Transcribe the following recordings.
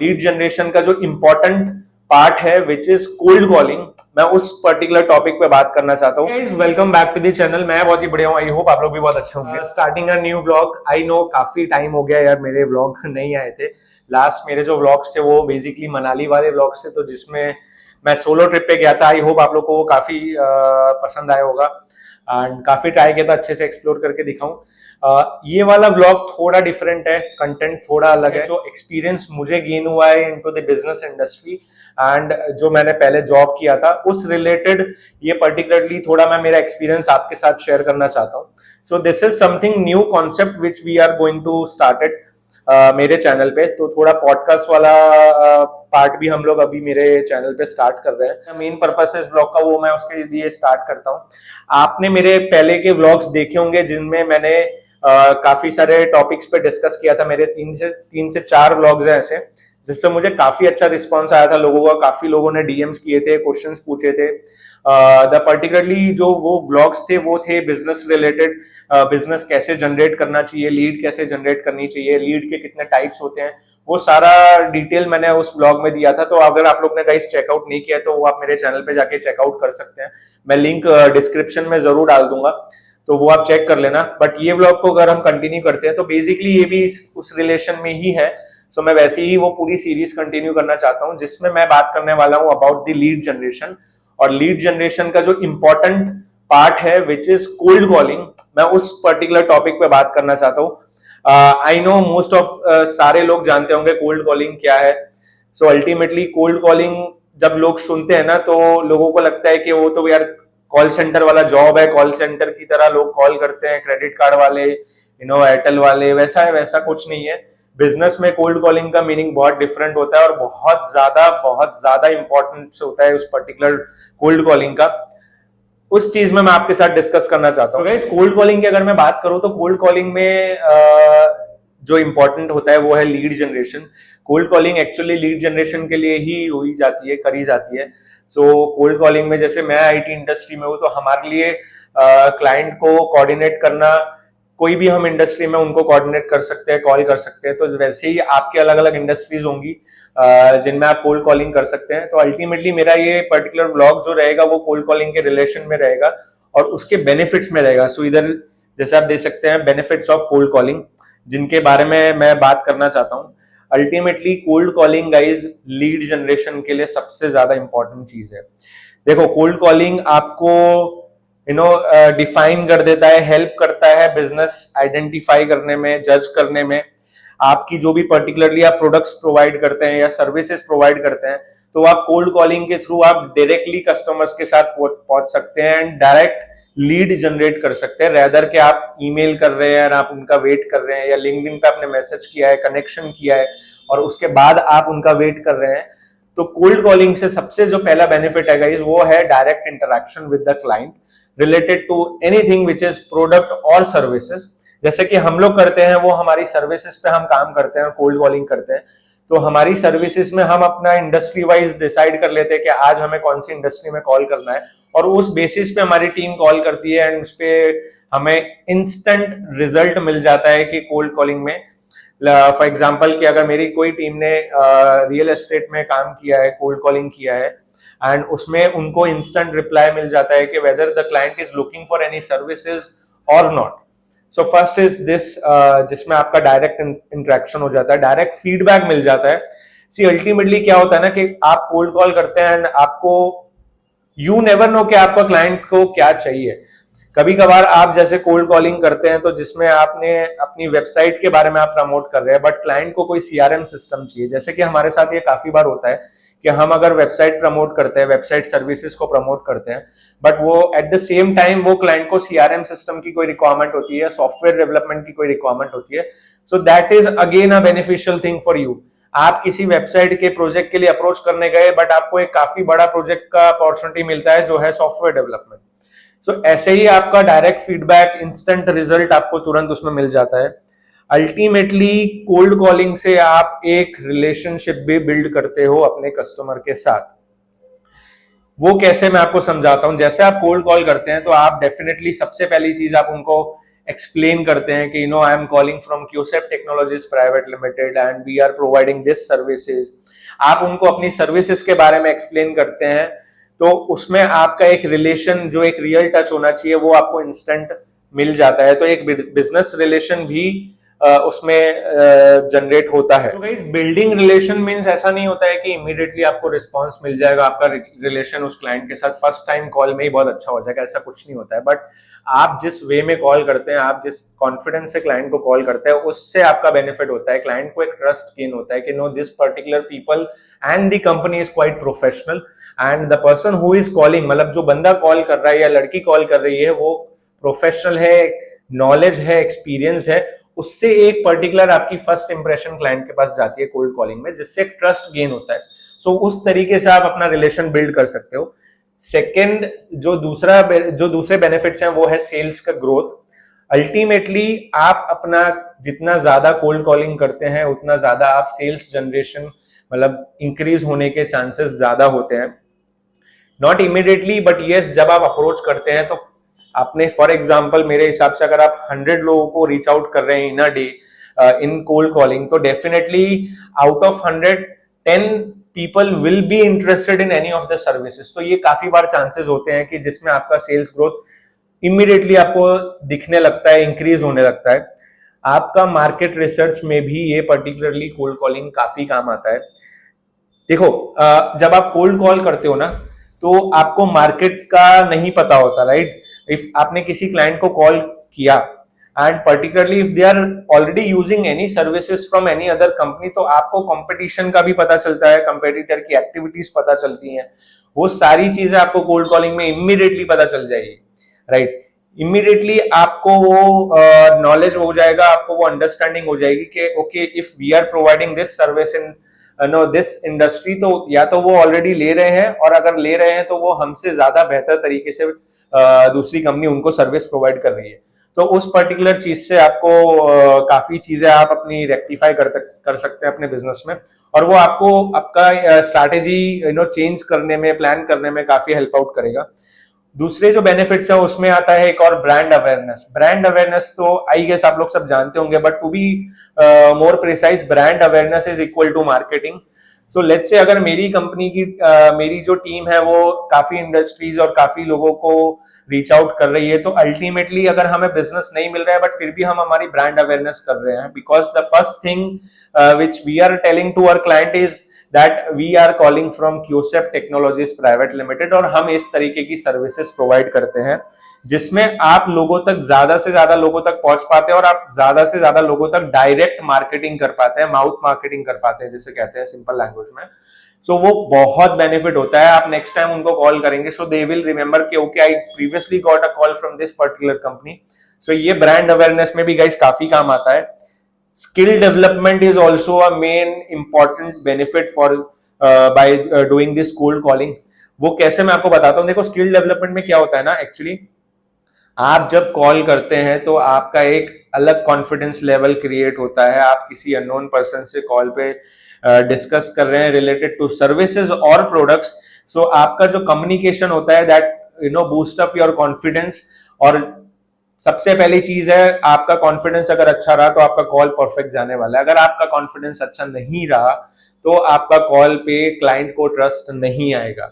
Lead generation का जो important part है विच इज कोल्ड कॉलिंग, मैं उस पर्टिकुलर टॉपिक पे बात करना चाहता हूँ। Guys welcome back to the channel. मैं बहुत ही बढ़िया हूँ, आई होप आप लोग भी बहुत अच्छे होंगे। Starting a new vlog. I know काफी टाइम हो गया यार, मेरे व्लॉग नहीं आए थे। लास्ट मेरे जो व्लॉग्स थे वो बेसिकली मनाली वाले व्लॉग्स थे, तो जिसमें मैं सोलो ट्रिप पे गया था। आई होप आप लोग को वो काफी पसंद आया होगा एंड काफी ट्राई किया था अच्छे से एक्सप्लोर करके दिखाऊं। ये वाला व्लॉग थोड़ा डिफरेंट है, कंटेंट थोड़ा अलग है। जो एक्सपीरियंस मुझे गेन हुआ है into the business industry and जो मैंने पहले जॉब किया था उस रिलेटेड ये पर्टिकुलरली थोड़ा मैं मेरा एक्सपीरियंस आपके साथ शेयर करना चाहता हूँ। So this is something new concept which we are going to start it मेरे चैनल पे। तो थोड़ा पॉडकास्ट वाला पार्ट भी हम लोग अभी मेरे चैनल पे स्टार्ट कर रहे हैं। मेन पर्पस है इस व्लॉग का, वो मैं उसके लिए स्टार्ट करता हूँ। आपने मेरे पहले के व्लॉग्स देखे होंगे जिनमें मैंने काफी सारे टॉपिक्स पे डिस्कस किया था। मेरे तीन से चार व्लॉग्स हैं ऐसे जिसपे मुझे काफी अच्छा रिस्पॉन्स आया था लोगों का। काफी लोगों ने डीएम्स किए थे, क्वेश्चंस पूछे थे। द पर्टिकुलरली जो वो व्लॉग्स थे वो थे बिजनेस रिलेटेड। बिजनेस कैसे जनरेट करना चाहिए, लीड कैसे जनरेट करनी चाहिए, लीड के कितने टाइप्स होते हैं, वो सारा डिटेल मैंने उस ब्लॉग में दिया था। तो अगर आप लोग ने गाइस चेकआउट नहीं किया तो वो आप मेरे चैनल पे जाके चेकआउट कर सकते हैं। मैं लिंक डिस्क्रिप्शन में जरूर डाल दूंगा, तो वो आप चेक कर लेना। बट ये व्लॉग को अगर हम कंटिन्यू करते हैं तो बेसिकली ये भी उस रिलेशन में ही है। सो मैं वैसे ही वो पूरी सीरीज कंटिन्यू करना चाहता हूँ जिसमें मैं बात करने वाला हूँ अबाउट द लीड जनरेशन। और लीड जनरेशन का जो इम्पोर्टेंट पार्ट है विच इज कोल्ड कॉलिंग, मैं उस पर्टिकुलर टॉपिक पे बात करना चाहता हूँ। आई नो मोस्ट ऑफ सारे लोग जानते होंगे कोल्ड कॉलिंग क्या है। सो अल्टीमेटली कोल्ड कॉलिंग जब लोग सुनते हैं ना तो लोगों को लगता है कि वो तो यार कॉल सेंटर वाला जॉब है, कॉल सेंटर की तरह लोग कॉल करते हैं, क्रेडिट कार्ड वाले, एयरटेल वाले, वैसा है। वैसा कुछ नहीं है। बिजनेस में कोल्ड कॉलिंग का मीनिंग बहुत डिफरेंट होता है और बहुत ज्यादा इंपॉर्टेंस होता है उस पर्टिकुलर कोल्ड कॉलिंग का। उस चीज में मैं आपके साथ डिस्कस करना चाहता हूँ। गाइस कोल्ड कॉलिंग की अगर मैं बात करूं तो कोल्ड कॉलिंग में जो इंपॉर्टेंट होता है वो है lead generation. Cold calling actually lead generation के लिए ही हुई जाती है, करी जाती है। सो कोल्ड कॉलिंग में जैसे मैं आईटी इंडस्ट्री में हूँ तो हमारे लिए क्लाइंट को कोऑर्डिनेट करना, कोई भी हम इंडस्ट्री में उनको कोऑर्डिनेट कर सकते हैं, कॉल कर सकते हैं। तो वैसे ही आपके अलग अलग इंडस्ट्रीज होंगी जिनमें आप कोल्ड कॉलिंग कर सकते हैं। तो अल्टीमेटली मेरा ये पर्टिकुलर ब्लॉग जो रहेगा वो कोल्ड कॉलिंग के रिलेशन में रहेगा और उसके बेनिफिट्स में रहेगा। सो इधर जैसे आप देख सकते हैं बेनिफिट्स ऑफ कोल्ड कॉलिंग, जिनके बारे में मैं बात करना चाहता हूँ। Ultimately cold calling guys lead generation के लिए सबसे ज्यादा इंपॉर्टेंट चीज है। देखो कोल्ड कॉलिंग आपको डिफाइन कर देता है, हेल्प करता है बिजनेस आइडेंटिफाई करने में, जज करने में। आपकी जो भी पर्टिकुलरली आप प्रोडक्ट्स प्रोवाइड करते हैं या सर्विसेज प्रोवाइड करते हैं तो आप कोल्ड कॉलिंग के थ्रू आप डायरेक्टली कस्टमर्स के साथ पहुंच सकते हैं एंड डायरेक्ट लीड जनरेट कर सकते हैं, रेदर के आप ईमेल कर रहे हैं और आप उनका वेट कर रहे हैं या लिंक्डइन पे आपने मैसेज किया है, कनेक्शन किया है और उसके बाद आप उनका वेट कर रहे हैं। तो कोल्ड कॉलिंग से सबसे जो पहला बेनिफिट है गाइस वो है direct interaction with the client related to anything which is product और सर्विसेज। जैसे कि हम लोग करते हैं वो हमारी सर्विसेज पे हम काम करते हैं, कोल्ड कॉलिंग करते हैं। तो हमारी सर्विसेज में हम अपना इंडस्ट्री वाइज डिसाइड कर लेते हैं कि आज हमें कौन सी इंडस्ट्री में कॉल करना है और उस बेसिस पे हमारी टीम कॉल करती है एंड उस पे हमें इंस्टेंट रिजल्ट मिल जाता है कि कोल्ड कॉलिंग में फॉर एग्जाम्पल कि अगर मेरी कोई टीम ने रियल एस्टेट में काम किया है, कोल्ड कॉलिंग किया है एंड उसमें उनको इंस्टेंट रिप्लाई मिल जाता है कि whether the client is looking for any services और not. So first is this जिसमें आपका डायरेक्ट इंटरेक्शन हो जाता है, डायरेक्ट फीडबैक मिल जाता है। सी अल्टीमेटली क्या होता है ना कि आप कोल्ड कॉल करते हैं एंड आपको यू नेवर नो कि आपका क्लाइंट को क्या चाहिए। कभी कभार आप जैसे कोल्ड कॉलिंग करते हैं तो जिसमें आपने अपनी वेबसाइट के बारे में आप प्रमोट कर रहे हैं बट क्लाइंट को कोई सीआरएम सिस्टम चाहिए। जैसे कि हमारे साथ ये काफी बार होता है कि हम अगर वेबसाइट प्रमोट करते हैं, वेबसाइट सर्विसेज को प्रमोट करते हैं बट वो एट द सेम टाइम वो क्लाइंट को सीआरएम सिस्टम की कोई रिक्वायरमेंट होती है, सॉफ्टवेयर डेवलपमेंट की कोई रिक्वायरमेंट होती है। So that is again a beneficial thing for you. आप किसी वेबसाइट के प्रोजेक्ट के लिए अप्रोच करने गए बट आपको एक काफी बड़ा प्रोजेक्ट का अपॉर्चुनिटी मिलता है जो है सॉफ्टवेयर डेवलपमेंट। सो ऐसे ही आपका डायरेक्ट फीडबैक, इंस्टेंट रिजल्ट आपको तुरंत उसमें मिल जाता है। अल्टीमेटली कोल्ड कॉलिंग से आप एक रिलेशनशिप भी बिल्ड करते हो अपने कस्टमर के साथ। वो कैसे मैं आपको समझाता हूं। जैसे आप कोल्ड कॉल करते हैं तो आप डेफिनेटली सबसे पहली चीज आप उनको एक्सप्लेन करते हैं कि I am calling from Qusep technologies private limited and we are providing this services, आप उनको अपनी सर्विसेज के बारे में एक्सप्लेन करते हैं, तो उसमें आपका एक रिलेशन, जो एक रियल टच होना चाहिए, वो आपको इंस्टेंट मिल जाता है। तो एक बिजनेस रिलेशन भी उसमें जनरेट होता है। तो गाइस, बिल्डिंग रिलेशन मींस ऐसा नहीं होता है कि इमीडिएटली आपको रिस्पांस मिल जाएगा, आपका रिलेशन उस क्लाइंट के साथ फर्स्ट टाइम कॉल में ही बहुत अच्छा हो जाएगा, ऐसा कुछ नहीं होता है। बट आप जिस वे में कॉल करते हैं, आप जिस कॉन्फिडेंस से क्लाइंट को कॉल करते हैं, उससे आपका बेनिफिट होता है। क्लाइंट को एक ट्रस्ट गेन होता है कि no, this particular people and the company is quite professional and the person who is calling, मतलब जो बंदा कॉल कर रहा है या लड़की कॉल कर रही है, वो प्रोफेशनल है, नॉलेज है, एक्सपीरियंस है। उससे एक पर्टिकुलर आपकी फर्स्ट इंप्रेशन क्लाइंट के पास जाती है कोल्ड कॉलिंग में, जिससे ट्रस्ट गेन होता है। सो उस तरीके से आप अपना रिलेशन बिल्ड कर सकते हो। सेकेंड, जो दूसरे बेनिफिट्स हैं वो है सेल्स का ग्रोथ। अल्टीमेटली आप अपना जितना ज्यादा कोल्ड कॉलिंग करते हैं, उतना ज्यादा आप सेल्स जनरेशन, मतलब इंक्रीज होने के चांसेस ज्यादा होते हैं। नॉट इमीडिएटली, बट यस, जब आप अप्रोच करते हैं तो आपने, फॉर एग्जाम्पल मेरे हिसाब से अगर आप 100 लोगों को रीच आउट कर रहे हैं in a day in cold calling, तो definitely out of 100 10 people will be interested in any of the services. तो ये काफी बार चांसेस होते हैं कि जिसमें आपका सेल्स ग्रोथ इमीडिएटली आपको दिखने लगता है, इंक्रीज होने लगता है। आपका मार्केट रिसर्च में भी ये पर्टिकुलरली कोल्ड कॉलिंग काफी काम आता है। देखो, जब आप कोल्ड कॉल करते हो ना, तो आपको मार्केट का नहीं पता होता, राइट? इफ आपने किसी क्लाइंट को कॉल किया and particularly if they are already using any services from any other company, तो आपको कंपटीशन का भी पता चलता है, कंपेटिटर की एक्टिविटीज पता चलती हैं, वो सारी चीजें आपको कोल्ड कॉलिंग में इमीडिएटली पता चल जाएगी, राइट? इमीडिएटली आपको वो नॉलेज हो जाएगा, आपको वो अंडरस्टैंडिंग हो जाएगी कि okay, if we are providing this service in no this industry, तो या तो वो ऑलरेडी ले रहे हैं, और अगर ले रहे हैं तो वो हमसे ज्यादा बेहतर तरीके से दूसरी कंपनी उनको सर्विस प्रोवाइड कर रही है। तो उस पर्टिकुलर चीज से आपको काफी चीजें आप अपनी रेक्टिफाई कर सकते हैं अपने बिजनेस में, और वो आपको आपका स्ट्रैटेजी चेंज करने में, प्लान करने में काफी हेल्प आउट करेगा। दूसरे जो बेनिफिट्स है उसमें आता है एक और, ब्रांड अवेयरनेस। ब्रांड अवेयरनेस तो आई गेस आप लोग सब जानते होंगे, but to be more precise, brand awareness is equal to marketing. So let's say अगर मेरी कंपनी की मेरी जो टीम है वो काफी इंडस्ट्रीज और काफी लोगों को रीच आउट कर रही है, तो अल्टीमेटली अगर हमें बिजनेस नहीं मिल रहा है, बट फिर भी हम हमारी ब्रांड अवेयरनेस कर रहे हैं, because the first thing which we are telling to our client is that we are calling from Qusep technologies private limited, और हम इस तरीके की सर्विसेज प्रोवाइड करते हैं जिसमें आप लोगों तक, ज्यादा से ज्यादा लोगों तक पहुंच पाते हैं, और आप ज्यादा से ज्यादा लोगों तक डायरेक्ट मार्केटिंग कर पाते हैं, माउथ मार्केटिंग कर पाते हैं जिसे कहते हैं सिंपल लैंग्वेज में। सो वो बहुत बेनिफिट होता है। आप नेक्स्ट टाइम उनको कॉल करेंगे, सो दे विल रिमेंबर कि okay, I previously got a call from this particular company. So ये ब्रांड अवेयरनेस में भी गाइस काफी काम आता है। Skill development is also a main important benefit for by doing this cold calling. वो कैसे, मैं आपको बताता हूँ। देखो, स्किल डेवलपमेंट में क्या होता है ना, एक्चुअली आप जब कॉल करते हैं तो आपका एक अलग कॉन्फिडेंस लेवल क्रिएट होता है। आप किसी अननोन पर्सन से कॉल पे डिस्कस कर रहे हैं रिलेटेड टू सर्विसेज और प्रोडक्ट्स। सो आपका जो कम्युनिकेशन होता है that boost up your confidence. और सबसे पहली चीज है, आपका कॉन्फिडेंस अगर अच्छा रहा तो आपका कॉल परफेक्ट जाने वाला है। अगर आपका कॉन्फिडेंस अच्छा नहीं रहा तो आपका कॉल पे क्लाइंट को ट्रस्ट नहीं आएगा।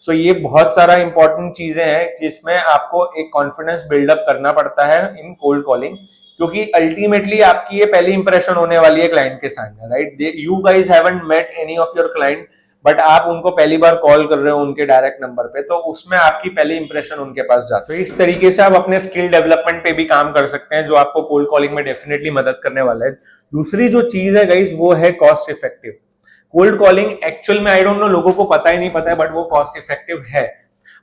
सो ये बहुत सारा इंपॉर्टेंट चीजें हैं जिसमें आपको एक कॉन्फिडेंस बिल्डअप करना पड़ता है इन कोल्ड कॉलिंग, क्योंकि अल्टीमेटली आपकी ये पहली इंप्रेशन होने वाली है क्लाइंट के सामने, right? You guys haven't met any of your client, but आप उनको पहली बार कॉल कर रहे हो उनके डायरेक्ट नंबर पे, तो उसमें आपकी पहली इंप्रेशन उनके पास जाती है। तो इस तरीके से आप अपने स्किल डेवलपमेंट पे भी काम कर सकते हैं, जो आपको कोल्ड कॉलिंग में डेफिनेटली मदद करने वाला है। दूसरी जो चीज है गाइज, वो है cost effective. Cold calling actual में, आई डोंट नो, लोगों को पता ही नहीं पता है, बट वो कॉस्ट इफेक्टिव है।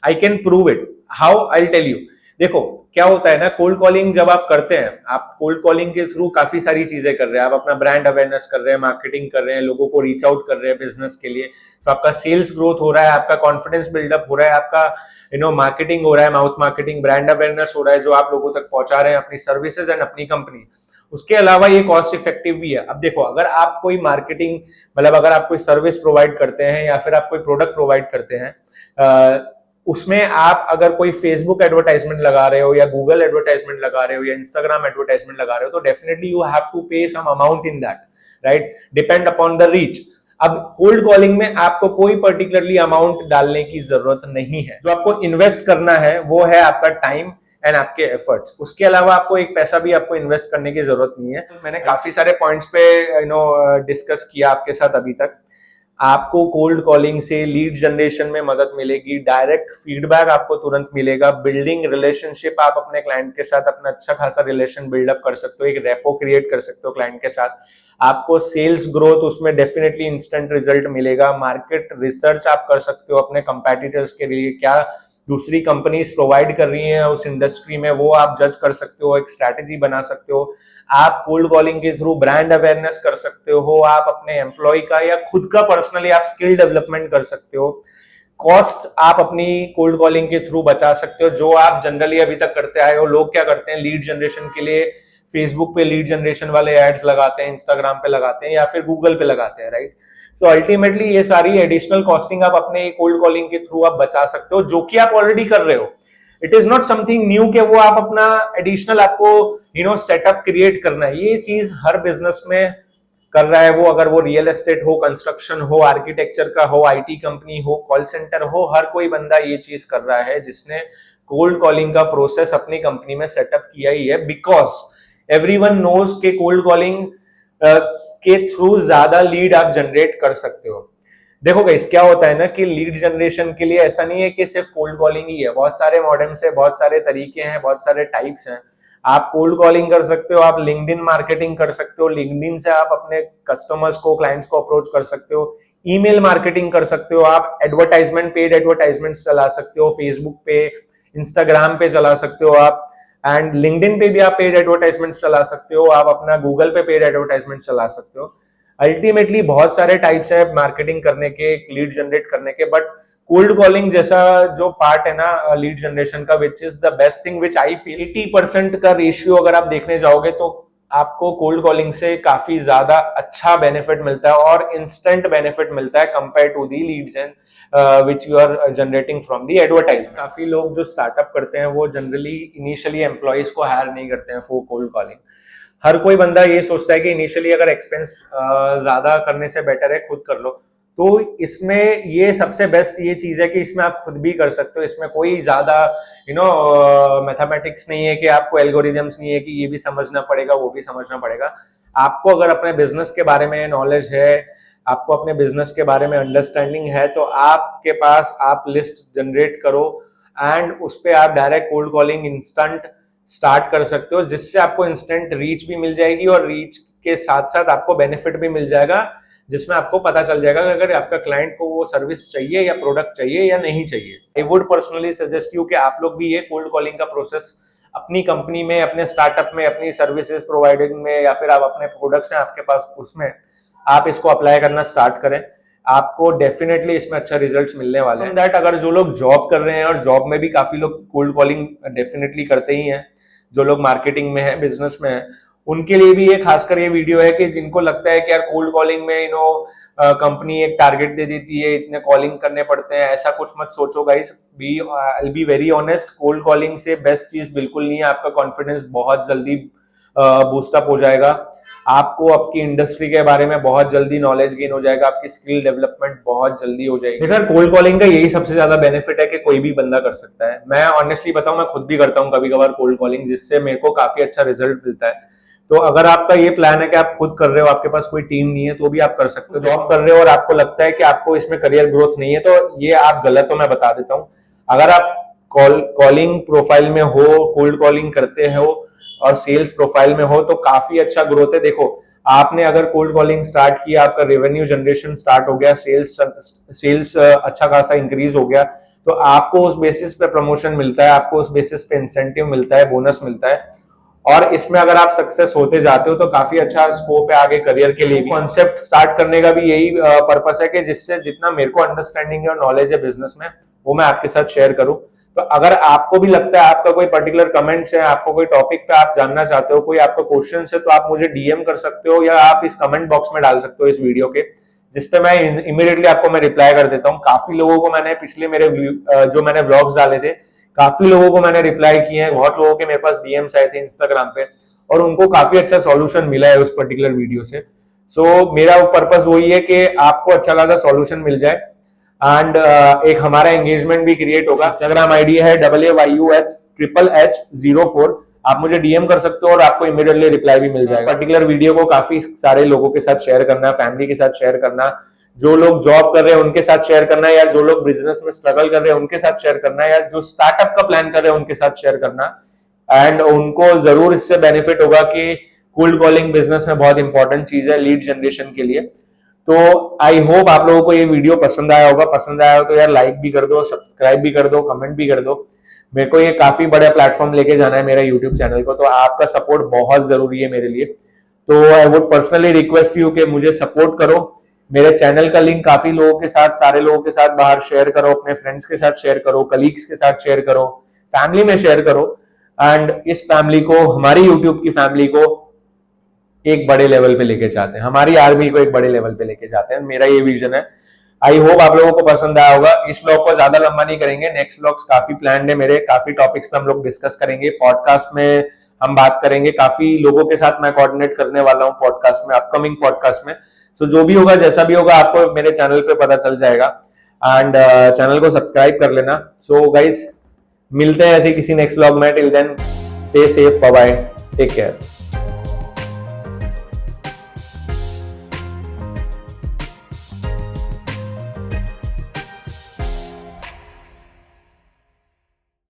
I can prove it. How? I tell you. देखो, क्या होता है ना, कोल्ड कॉलिंग जब आप करते हैं, आप कोल्ड कॉलिंग के थ्रू काफी सारी चीजें कर रहे हैं। आप अपना ब्रांड अवेयरनेस कर रहे हैं, मार्केटिंग कर रहे हैं, लोगों को रीच आउट कर रहे हैं बिजनेस के लिए। तो आपका सेल्स ग्रोथ हो रहा है, आपका कॉन्फिडेंस बिल्डअप हो रहा है, आपका मार्केटिंग हो रहा है, माउथ मार्केटिंग, ब्रांड अवेयरनेस हो रहा है, जो आप लोगों तक पहुंचा रहे हैं अपनी सर्विसेज एंड अपनी कंपनी। उसके अलावा ये कॉस्ट इफेक्टिव भी है। अब देखो, अगर आप कोई मार्केटिंग, मतलब अगर आप कोई सर्विस प्रोवाइड करते हैं या फिर आप कोई प्रोडक्ट प्रोवाइड करते हैं, उसमें आप अगर कोई फेसबुक एडवर्टाइजमेंट लगा रहे हो या गूगल एडवर्टाइजमेंट लगा रहे हो या इंस्टाग्राम एडवर्टाइजमेंट लगा रहे हो, तो definitely you have to pay some amount in that, right, depend upon the reach. अब कोल्ड कॉलिंग में आपको कोई पर्टिकुलरली अमाउंट डालने की जरूरत नहीं है। जो आपको इन्वेस्ट करना है वो है आपका टाइम एंड आपके एफर्ट्स। उसके अलावा आपको एक पैसा भी आपको इन्वेस्ट करने की जरूरत नहीं है। मैंने काफी सारे पॉइंट्स पे डिस्कस किया आपके साथ अभी तक। आपको कोल्ड कॉलिंग से लीड जनरेशन में मदद मिलेगी, डायरेक्ट फीडबैक आपको तुरंत मिलेगा, बिल्डिंग रिलेशनशिप, आप अपने क्लाइंट के साथ अपना अच्छा खासा रिलेशन बिल्डअप कर सकते हो, एक रेपो क्रिएट कर सकते हो क्लाइंट के साथ। आपको सेल्स ग्रोथ उसमें डेफिनेटली इंस्टेंट रिजल्ट मिलेगा। मार्केट रिसर्च आप कर सकते हो अपने कंपेटिटर्स के लिए, क्या दूसरी कंपनीज प्रोवाइड कर रही हैं उस इंडस्ट्री में, वो आप जज कर सकते हो, एक स्ट्रैटेजी बना सकते हो। आप कोल्ड कॉलिंग के थ्रू ब्रांड अवेयरनेस कर सकते हो, आप अपने एम्प्लॉय का या खुद का पर्सनली आप स्किल डेवलपमेंट कर सकते हो। कॉस्ट आप अपनी कोल्ड कॉलिंग के थ्रू बचा सकते हो, जो आप जनरली अभी तक करते आए हो। लोग क्या करते हैं, लीड जनरेशन के लिए फेसबुक पे लीड जनरेशन वाले एड्स लगाते हैं, इंस्टाग्राम पे लगाते हैं या फिर गूगल पे लगाते हैं, राइट। सो अल्टीमेटली ये सारी एडिशनल कॉस्टिंग आप अपने कोल्ड कॉलिंग के थ्रू आप बचा सकते हो, जो कि आप ऑलरेडी कर रहे हो। It is not something new कि वो आप अपना एडिशनल आपको सेटअप क्रिएट करना है। ये चीज हर बिजनेस में कर रहा है वो, अगर वो रियल एस्टेट हो, कंस्ट्रक्शन हो, आर्किटेक्चर का हो, आईटी कंपनी हो, कॉल सेंटर हो, हर कोई बंदा ये चीज कर रहा है जिसने कोल्ड कॉलिंग का प्रोसेस अपनी कंपनी में सेटअप किया ही है। बिकॉज एवरीवन नोज के कोल्ड कॉलिंग के थ्रू ज्यादा लीड आप जनरेट कर सकते हो। देखो गाइस, क्या होता है ना कि लीड जनरेशन के लिए ऐसा नहीं है कि सिर्फ कोल्ड कॉलिंग ही है, बहुत सारे मॉडर्न्स है, बहुत सारे तरीके हैं, बहुत सारे टाइप्स हैं। आप कोल्ड कॉलिंग कर सकते हो, आप लिंक्डइन मार्केटिंग कर सकते हो, लिंक्डइन से आप अपने कस्टमर्स को, क्लाइंट्स को अप्रोच कर सकते हो, ईमेल मार्केटिंग कर सकते हो, आप एडवर्टाइजमेंट, पेड एडवर्टाइजमेंट चला सकते हो, फेसबुक पे, इंस्टाग्राम पे चला सकते हो आप, एंड लिंक्डइन पे भी आप पेड एडवर्टाइजमेंट चला सकते हो, आप अपना गूगल पे पेड एडवर्टाइजमेंट चला सकते हो। अल्टीमेटली बहुत सारे टाइप्स है मार्केटिंग करने के, लीड जनरेट करने के, बट कोल्ड कॉलिंग जैसा जो पार्ट है ना लीड जनरेशन का, which is the best thing, which I feel 80% का रेशियो अगर आप देखने जाओगे तो आपको कोल्ड कॉलिंग से काफी ज्यादा अच्छा बेनिफिट मिलता है और इंस्टेंट बेनिफिट मिलता है compare to the leads and which you are generating from the advertisement. काफी लोग जो स्टार्टअप करते हैं वो जनरली इनिशियली एम्प्लॉयज को हायर नहीं करते हैं फॉर कोल्ड कॉलिंग। हर कोई बंदा ये सोचता है कि इनिशियली अगर एक्सपेंस ज्यादा करने से बेटर है खुद कर लो। तो इसमें ये सबसे बेस्ट ये चीज है कि इसमें आप खुद भी कर सकते हो। इसमें कोई ज्यादा मैथमेटिक्स नहीं है कि आपको एल्गोरिदम्स नहीं है कि ये भी समझना पड़ेगा वो भी समझना पड़ेगा। आपको अगर अपने बिजनेस के बारे में नॉलेज है, आपको अपने बिजनेस के बारे में अंडरस्टैंडिंग है, तो आपके पास आप लिस्ट जनरेट करो एंड उस पर आप direct cold calling instant start कर सकते हो, जिससे आपको इंस्टेंट रीच भी मिल जाएगी और रीच के साथ साथ आपको बेनिफिट भी मिल जाएगा, जिसमें आपको पता चल जाएगा कि अगर आपका क्लाइंट को वो सर्विस चाहिए या प्रोडक्ट चाहिए या नहीं चाहिए। I would personally suggest you कि आप लोग भी ये कोल्ड कॉलिंग का प्रोसेस अपनी कंपनी में, अपने स्टार्टअप में, अपनी सर्विसेज प्रोवाइडिंग में या फिर आप अपने प्रोडक्ट्स हैं आपके पास उसमें आप इसको अप्लाई करना स्टार्ट करें। आपको डेफिनेटली इसमें अच्छा रिजल्ट्स मिलने वाले हैं। दैट अगर जो लोग जॉब कर रहे हैं, और जॉब में भी काफी लोग कोल्ड कॉलिंग डेफिनेटली करते ही हैं, जो लोग मार्केटिंग में है, बिजनेस में है, उनके लिए भी ये खासकर ये वीडियो है कि जिनको लगता है कि यार कोल्ड कॉलिंग में कंपनी एक टारगेट दे देती है, इतने कॉलिंग करने पड़ते हैं, ऐसा कुछ मत सोचो guys. I be very honest, cold calling से बेस्ट चीज बिल्कुल नहीं है। आपका कॉन्फिडेंस बहुत जल्दी बूस्टअप हो जाएगा, आपको आपकी इंडस्ट्री के बारे में बहुत जल्दी नॉलेज गेन हो जाएगा, आपकी स्किल डेवलपमेंट बहुत जल्दी हो जाएगी। देखो कोल्ड कॉलिंग का यही सबसे ज्यादा बेनिफिट है कि कोई भी बंदा कर सकता है। मैं ऑनेस्टली बताऊं, मैं खुद भी करता हूं कभी कभार कोल्ड कॉलिंग, जिससे मेरे को काफी अच्छा रिजल्ट मिलता है। तो अगर आपका ये प्लान है कि आप खुद कर रहे हो, आपके पास कोई टीम नहीं है, तो भी आप कर सकते हो। जॉब कर रहे हो और आपको लगता है कि आपको इसमें करियर ग्रोथ नहीं है, तो ये आप गलत हो, मैं बता देता हूँ। अगर आप कॉलिंग प्रोफाइल में हो, कोल्ड कॉलिंग करते हो और सेल्स प्रोफाइल में हो, तो काफी अच्छा ग्रोथ है। देखो, आपने अगर कोल्ड कॉलिंग स्टार्ट किया, आपका रेवेन्यू जनरेशन स्टार्ट हो गया, सेल्स अच्छा खासा इंक्रीज हो गया, तो आपको उस बेसिस पे प्रमोशन मिलता है, आपको उस बेसिस पे इंसेंटिव मिलता है, बोनस मिलता है। और इसमें अगर आप सक्सेस होते जाते हो तो काफी अच्छा स्कोप है आगे करियर के लिए भी। कॉन्सेप्ट स्टार्ट करने का भी यही पर्पस है कि जिससे जितना मेरे को अंडरस्टैंडिंग है और नॉलेज है बिजनेस में, वो मैं आपके साथ शेयर करूं। तो अगर आपको भी लगता है, आपका कोई पर्टिकुलर कमेंट्स है, आपको कोई टॉपिक पे आप जानना चाहते हो, कोई आपका क्वेश्चन है, तो आप मुझे डीएम कर सकते हो या आप इस कमेंट बॉक्स में डाल सकते हो इस वीडियो के, जिसपे मैं इमीडिएटली आपको मैं रिप्लाई कर देता हूँ। काफी लोगों को मैंने पिछले मेरे जो मैंने व्लॉग्स डाले थे, काफी लोगों को मैंने रिप्लाई किए हैं, बहुत लोगों के मेरे पास डीएम्स आए थे इंस्टाग्राम पे, और उनको काफी अच्छा सॉल्यूशन मिला है उस पर्टिकुलर वीडियो से। सो मेरा पर्पस वही है कि आपको अच्छा खासा सॉल्यूशन मिल जाए, एंड एक हमारा एंगेजमेंट भी क्रिएट होगा। इंस्टाग्राम आईडी है AYUS HHH04। आप मुझे डीएम कर सकते हो और आपको इमीडिएटली रिप्लाई भी मिल जाएगा। पर्टिकुलर वीडियो को काफी सारे लोगों के साथ शेयर करना, फैमिली के साथ शेयर करना, जो लोग जॉब कर रहे हैं उनके साथ शेयर करना, या जो लोग बिजनेस में स्ट्रगल कर रहे हैं उनके साथ शेयर करना, या जो स्टार्टअप का प्लान कर रहे हैं उनके साथ शेयर करना। एंड उनको जरूर इससे बेनिफिट होगा कि कोल्ड कॉलिंग बिजनेस में बहुत इंपॉर्टेंट चीज है लीड जनरेशन के लिए। तो आई होप आप लोगों को ये वीडियो पसंद आया होगा। पसंद आया हो तो यार लाइक भी कर दो, सब्सक्राइब भी कर दो, कमेंट भी कर दो। मेरे को ये काफी बड़ा प्लेटफॉर्म लेके जाना है मेरा यूट्यूब चैनल को, तो आपका सपोर्ट बहुत जरूरी है मेरे लिए। तो I would personally request you कि मुझे सपोर्ट करो। मेरे चैनल का लिंक काफी लोगों के साथ, सारे लोगों के साथ बाहर शेयर करो, अपने फ्रेंड्स के साथ शेयर करो, कलीग्स के साथ शेयर करो, फैमिली में शेयर करो। एंड इस फैमिली को, हमारी यूट्यूब की फैमिली को एक बड़े लेवल पे लेके जाते हैं, हमारी आर्मी को एक बड़े लेवल पे लेके जाते हैं। मेरा ये विजन है। आई होप आप लोगों को पसंद आया होगा। इस ब्लॉग को ज्यादा लंबा नहीं करेंगे, नेक्स्ट ब्लॉग्स काफी प्लान्ड है मेरे, काफी टॉपिक्स पे हम लोग डिस्कस करेंगे। पॉडकास्ट में हम बात करेंगे, काफी लोगों के साथ मैं कोऑर्डिनेट करने वाला हूँ पॉडकास्ट में, अपकमिंग पॉडकास्ट में। सो जो भी होगा, जैसा भी होगा, आपको मेरे चैनल पे पता चल जाएगा। एंड चैनल को सब्सक्राइब कर लेना। सो गाइस, मिलते हैं ऐसे किसी नेक्स्ट ब्लॉग में। Till then stay safe, bye bye, take care.